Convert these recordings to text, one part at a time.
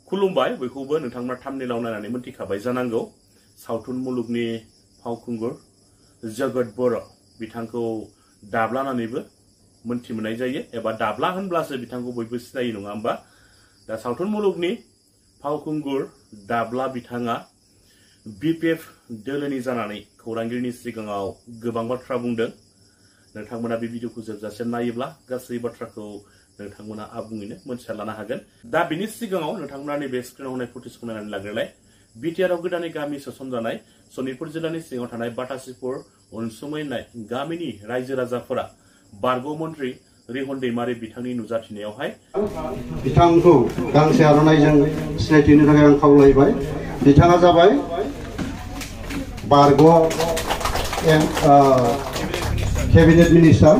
खुलुमबाय बयखौबो नोंथांमोना थाम्बनेइलाव नायनानै मोनथिखाबाय जानांगौ सावथुन मुलुगनि फावखुंगुर जगत बर' बिथांखौ दाब्ला होननानैबो मोनथि मोननाय जायो एबा दाब्ला होनब्लासो बिथांखौ बयबो सिनायो नङा होमबा दा सावथुन मुलुगनि फावखुंगुर दाब्ला बिथाङा बिपिएफ दोलोनि जानानै खौरांगिरिनि सिगाङाव गोबां बाथ्रा बुंदों नोंथांमोना बे भिडिअखौ जोबजासे नायोब्ला गासै बाथ्राखौ नोंथांमोना आबुङैनो मोनथिना लानो हागोन दा बिनि सिगाङाव नोंथांमोना नैबे स्क्रिनाव होनाय फुटेजखौ नायनानै लाग्रोलाय बिटिआरआव गोदानै गामि सोसनजानाय सनितपुर जिल्लानि सिङाव थानाय बाटासिपुर अनसुमै होननाय गामिनि रायजो राजाफोरा बारग' मन्त्रि रिहन दैमारि बिथांनि नुजाथिनायावहाय बिथांखौ गांसे आर'नाइजों सिनायथिनो थाखाय आं खावलायबाय बिथाङा जाबाय बारग' केबिनेट मिनिस्टार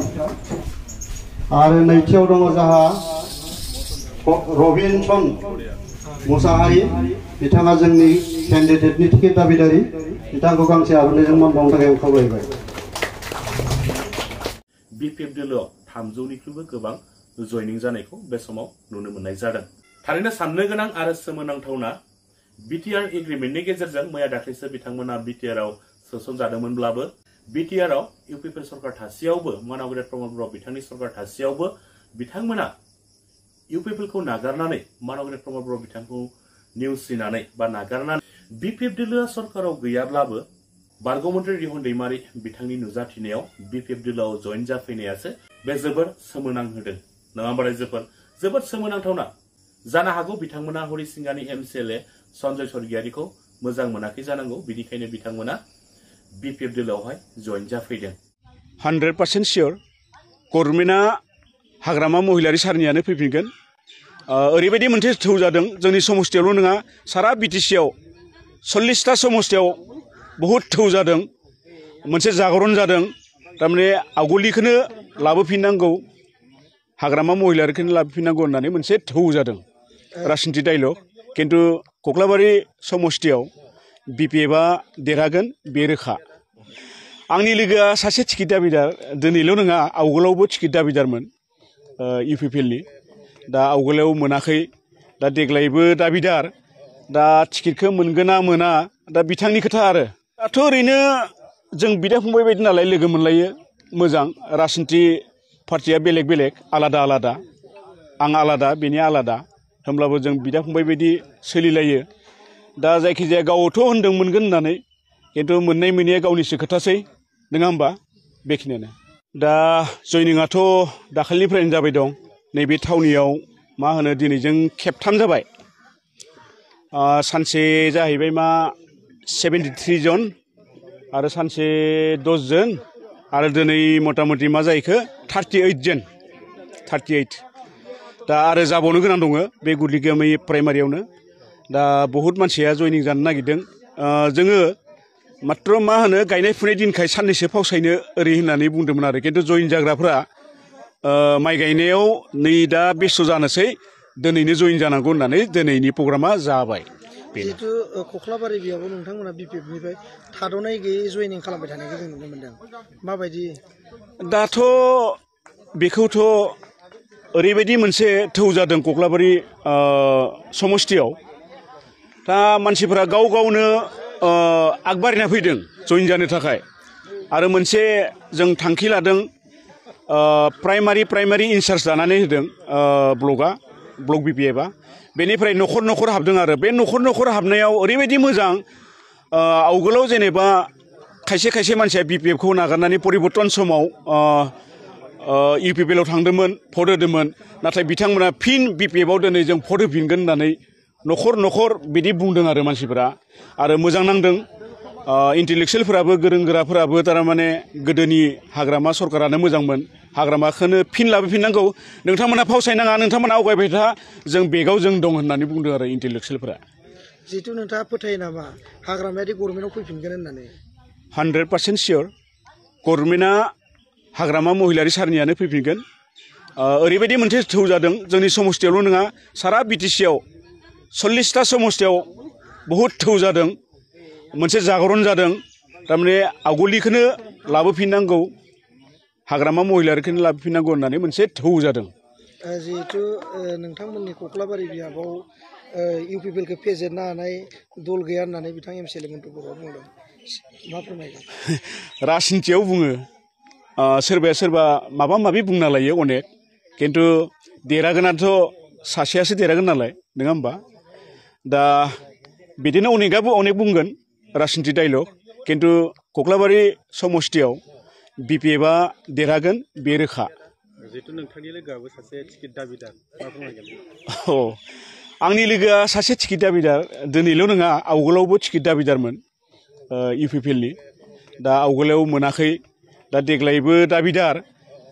आरो नैथियाव दङ जोंहा रबिनसन मुसाहारि बिथाङा जोंनि केन्डिडेटनि टिकेट दाबिदारि बिथांखौ गांसे आर'नाइजों मान बावनो थाखाय आं खावलायबाय बिपिएफ दोलोआव 300निख्रुइबो गोबां जयनिं जानायखौ बे समाव नुनो मोननाय जादों थारैनो साननो गोनां आरो सोमोनांथावना बिटिआर एग्रिमेन्टनि गेजेरजों मैया दाख्लैसो बिथांमोना बिटिआरआव सोसनजादोंमोनब्लाबो बिटिआरआव इउपिपि सरकार थासेयावबो मानगेन्द्र प्रमद बर' बिथांनि सरकार थासेयावबो बिथांमोना इउपिपिएलखौ नागारनानै मानगेन्द्र प्रमद बर' बिथांखौ नेवसिनानै बा नागारनानै बिपिएफ दोलोआ सरकाराव गैयाब्लाबो बारग' मन्त्रि रिहन दैमारि बिथांनि नुजाथिनायाव बिपिएफ दोलोआव जयेन जाफैनायासो बे जोबोर सोमोनांहोदों नङा होमबा रायजोफोर जोबोद सोमोनांथावना जानो हागौ बिथांमोना हरिसिंगानि एमसिएलए सन्जय स्वर्गियारिखौ मोजां मोनाखै जानांगौ बिनिखायनो बिथांमोना बिपिएफ दोलोआवहाय जयेन जाफैदों 100% सियर गभर्नमेन्टआ हाग्रामा महिलारि सारनियानो फैफिनगोन ओरैबायदि मोनसे थौ जादों जोंनि समस्तियावल' नङा सारा बिटिसिआव 40टा समस्तियाव बहुत थौ जादों मोनसे जागरन जादों थारमाने आवगोलनिखौनो लाबोफिननांगौ हाग्रामा महिलारिखौनो लाबोफिननांगौ होननानै मोनसे थौ जादों राजनिति डायलग किन्तु कक्लाबारि समस्तियाव बिपिएफआ देरहागोन बे रोखा आंनि लोगोआ सासे टिकेट दाबिदार दिनैल' नङा आवगोलावबो टिकेट दाबिदारमोन इउपिपिएलनि दा आवगोलाव मोनाखै दा देग्लायबो दाबिदार दा टिकेटखौ मोनगोन ना मोना दा बिथांनि खोथा आरो दाथ' ओरैनो जों बिदा फंबाय बायदि नालाय लोगो मोनलायो मोजां राजनिति पार्टिया बेलेग बेलेग आलादा आलादा आं आलादा बेनि आलादा होमब्लाबो जों बिदा फंबाय बायदि सोलिलायो दा जायखिजाया गावथ' होनदों मोनगोन होननानै किन्तु मोननाय मोनैया गावनिसो खोथासै नङा होमबा बेखिनियानो दा जयनिंआथ' दाखालिनिफ्रायनो जाबाय दं नैबे थावनियाव मा होनो दिनैजों खेबथाम जाबाय सानसे जाहैबाय मा 73 जन आरो सानसे 10 जन आरो दिनै मथा मथि मा जाहैखो 38 जन 38 दा आरो जाबावनो गोनां दङ बे गुदलिगामि प्राइमारियावनो दा बहुत मानसिया जयनिं जानो नागिरदों जोङो मात्र मा होनो गायनाय फुनाय दिनखाय साननैसो फावसायनो ओरै होननानै बुंदोंमोन आरो किन्तु जयेन जाग्राफ्रा माइ गायनायाव नै दा बेस्थ' जानोसै दिनैनो जयेन जानांगौ होननानै दिनैनि प्रग्रामा जाबाय जिहेतु कक्लाबारि बियाबाव नोंथांमोना बिपिएफनिफ्राय थाद'नाय गैयै जयेनिं खालामबाय थानायखौ जों नुनो मोनदों माबायदि दाथ' बेखौथ' ओरैबायदि मोनसे थौ जादों कक्लाबारि समस्तियाव दा मानसिफोरा गाव गावनो आगबारिना फैदों जयेन जानो थाखाय आरो मोनसे जों थांखि लादों प्राइमारि इनचार्ज लानानै होदों ब्लक बिपिएफआ बेनिफ्राय न'खर न'खर हाबदों आरो बे न'खर हाबनायाव ओरैबायदि मोजां आवगोलाव जेनेबा खायसे मानसिया बिपिएफखौ नागारनानै परिबर्तन समाव इउपिपिएलआव थांदोंमोन भट होदोंमोन नाथाय बिथांमोना फिन बिपिएफआव दिनै जों भट होफिनगोन होननानै न'खर बिदि बुंदों आरो मानसिफोरा आरो मोजां नांदों इन्टेलेक्सुयेलफोराबो गोरों गोराफोराबो थारमाने गोदोनि हाग्रामा सरकारानो मोजांमोन हाग्रामाखौनो फिन लाबोफिननांगौ नोंथांमोना फावसायनाङा नोंथांमोना आवगायबाय था जों बेगाव जों दं होननानै बुंदों आरो इन्टेलेक्सुयेलफोरा जिहेतु नोंथाङा फोथायो नामा हाग्रामायारि गभर्नमेन्टआव फैफिनगोन होननानै 100% सियर गभर्नमेन्टआ हाग्रामा महिलारि सारनियानो फैफिनगोन ओरैबायदि मोनसे थौ जादों जोंनि समस्तियावल' नङा सारा बिटिसिआव 40टा समस्तियाव बहुत थौ जादों मोनसे जागरन जादों थारमाने आवगोलनिखौनो लाबोफिननांगौ हाग्रामा महिलारिखौनो लाबोफिननांगौ होननानै मोनसे थौ जादों जिहेतु नोंथांमोननि कक्लाबारि बियाबाव इउपिपिएलखौ फेजेननो हानाय दल गैया होननानै बिथां एमसिएलए मन्टु बर'आ बुंदों मा फोरमायगोन राजनितियाव बुङो सोरबाया सोरबा माबा माबि बुंना लायो अनेक खिन्थु देरहागोनाथ' सासेयासो देरहागोन नालाय नङा होमबा दा बिदिनो अनेक बुंगोन राजनिति डायलग खिन्थु कक्लाबारि समस्तियाव बिपिएफआ देरहागोन बे रोखा जिहेतु नोंथांनि लोगोआबो सासे टिकेट दाबिदार मा बुंनांगोन आंनि लोगोआ सासे टिकेट दाबिदार दिनैल' नङा आवगोलावबो टिकेट दाबिदारमोन इउपिपिएलनि दा आवगोलाव मोनाखै दा देग्लायबो दाबिदार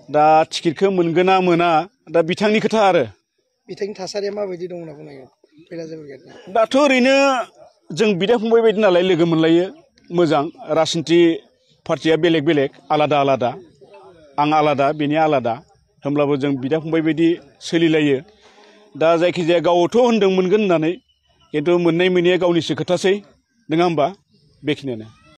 दा टिकेटखौ मोनगोन ना मोना दा बिथांनि खोथा आरो बिथांनि थासारिया माबायदि दं होनना बुंनांगोन दाथ' ओरैनो जों बिदा फंबाय बायदि नालाय लोगो मोनलायो मोजां राजनिति पार्टिया बेलेग बेलेग आलादा आलादा आं आलादा बेनि आलादा होमब्लाबो जों बिदा फंबाय बायदि सोलिलायो दा जायखिजाया गावथ' होनदों मोनगोन होननानै खिन्थु मोननाय मोनैया गावनिसो खोथासै नङा होमबा बेखिनियानो